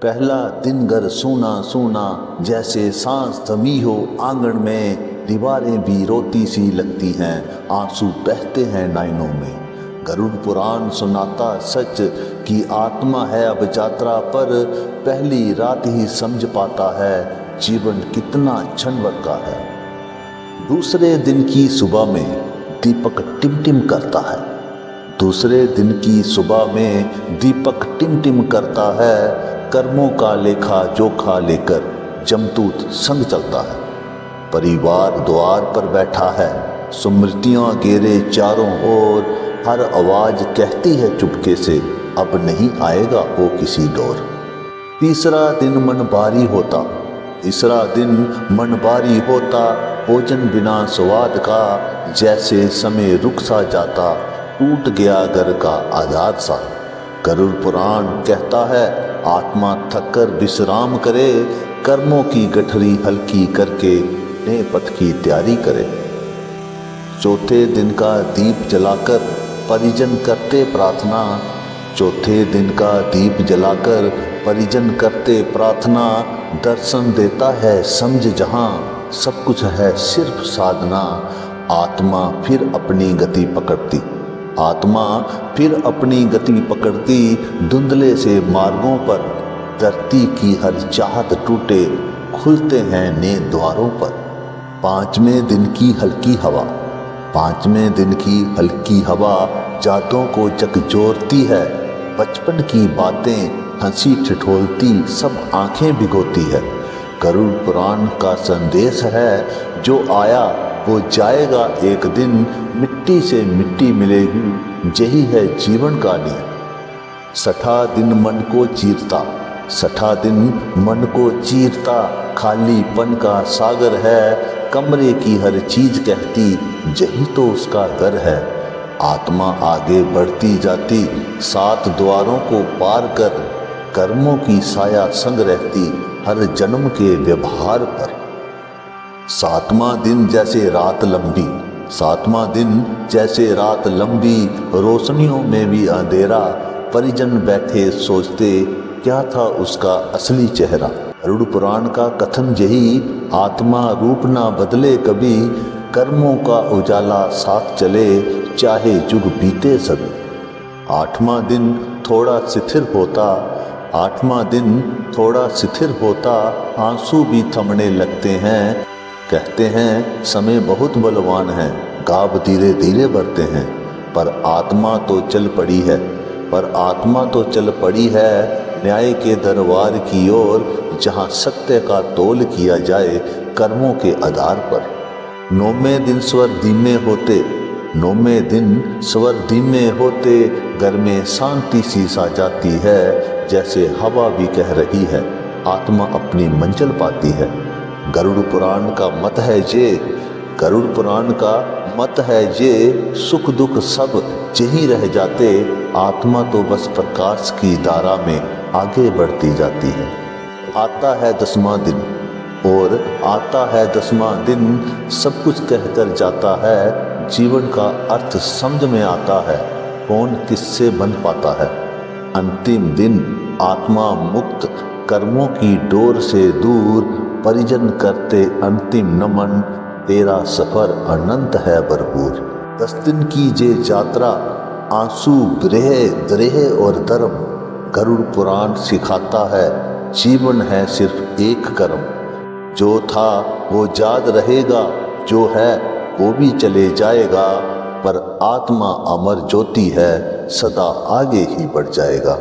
पहला दिन घर सूना सूना, जैसे सांस थमी हो आंगन में। दीवारें भी रोती सी लगती हैं, आंसू बहते हैं नैनों में। गरुड़ पुराण सुनाता सच कि आत्मा है अब यात्रा पर। पहली रात ही समझ पाता है जीवन कितना क्षण भर का है। दूसरे दिन की सुबह में दीपक टिमटिम करता है। दूसरे दिन की सुबह में दीपक टिमटिम करता है। कर्मों का लेखा जोखा लेकर जमदूत संग चलता है। परिवार द्वार पर बैठा है, स्मृतियाँ घेरे चारों ओर। हर आवाज कहती है चुपके से, अब नहीं आएगा वो किसी डोर। तीसरा दिन मन भारी होता, तीसरा दिन मन भारी होता। भोजन बिना स्वाद का, जैसे समय रुक सा जाता। टूट गया घर का आधार सा। गरुड़ पुराण कहता है आत्मा थक कर विश्राम करे। कर्मों की गठरी हल्की करके नए पथ की तैयारी करे। चौथे दिन का दीप जलाकर परिजन करते प्रार्थना। चौथे दिन का दीप जलाकर परिजन करते प्रार्थना। दर्शन देता है समझ जहाँ, सब कुछ है सिर्फ साधना। आत्मा फिर अपनी गति पकड़ती, आत्मा फिर अपनी गति पकड़ती। धुंधले से मार्गों पर धरती की हर चाहत टूटे, खुलते हैं नए द्वारों पर। पांचवें दिन की हल्की हवा, पांचवें दिन की हल्की हवा यादों को झकझोरती है। बचपन की बातें हंसी ठिठोलती सब आंखें भिगोती है। गरुड़ पुराण का संदेश है जो आया वो जाएगा एक दिन। मिट्टी से मिट्टी मिलेगी, यही है जीवन का नियम। छठा दिन मन को चीरता, छठा दिन मन को चीरता। खालीपन का सागर है, कमरे की हर चीज कहती यही तो उसका घर है। आत्मा आगे बढ़ती जाती, सात द्वारों को पार कर। कर्मों की साया संग रहती हर जन्म के व्यवहार पर। सातवां दिन जैसे रात लंबी, सातवां दिन जैसे रात लंबी। रोशनियों में भी अंधेरा, परिजन बैठे सोचते क्या था उसका असली चेहरा। गरुड़ पुराण का कथन यही, आत्मा रूप ना बदले कभी। कर्मों का उजाला साथ चले, चाहे युग बीते सभी। आठवां दिन थोड़ा शिथिर होता, आठवां दिन थोड़ा शिथिर होता। आंसू भी थमने लगते हैं, कहते हैं समय बहुत बलवान है। गाव धीरे धीरे बढ़ते हैं, पर आत्मा तो चल पड़ी है, पर आत्मा तो चल पड़ी है। न्याय के दरबार की ओर, जहाँ सत्य का तोल किया जाए कर्मों के आधार पर। नौवें दिन स्वर धीमे होते, नौवें दिन स्वर धीमे होते। घर में शांति सी सा जाती है, जैसे हवा भी कह रही है आत्मा अपनी मंजिल पाती है। गरुड़ पुराण का मत है ये, गरुड़ पुराण का मत है ये। सुख दुख सब यहीं रह जाते, आत्मा तो बस प्रकाश की धारा में आगे बढ़ती जाती है। आता है 10वां दिन, और आता है 10वां दिन। सब कुछ कहकर जाता है, जीवन का अर्थ समझ में आता है। कौन किससे बन पाता है। अंतिम दिन आत्मा मुक्त, कर्मों की डोर से दूर। परिजन करते अंतिम नमन, तेरा सफर अनंत है भरपूर। 10 दिन की ये यात्रा, आंसू ब्रेह द्रेह और धर्म। गरुड़ पुराण सिखाता है जीवन है सिर्फ एक कर्म। जो था वो याद रहेगा, जो है वो भी चले जाएगा। पर आत्मा अमर ज्योति है, सदा आगे ही बढ़ जाएगा।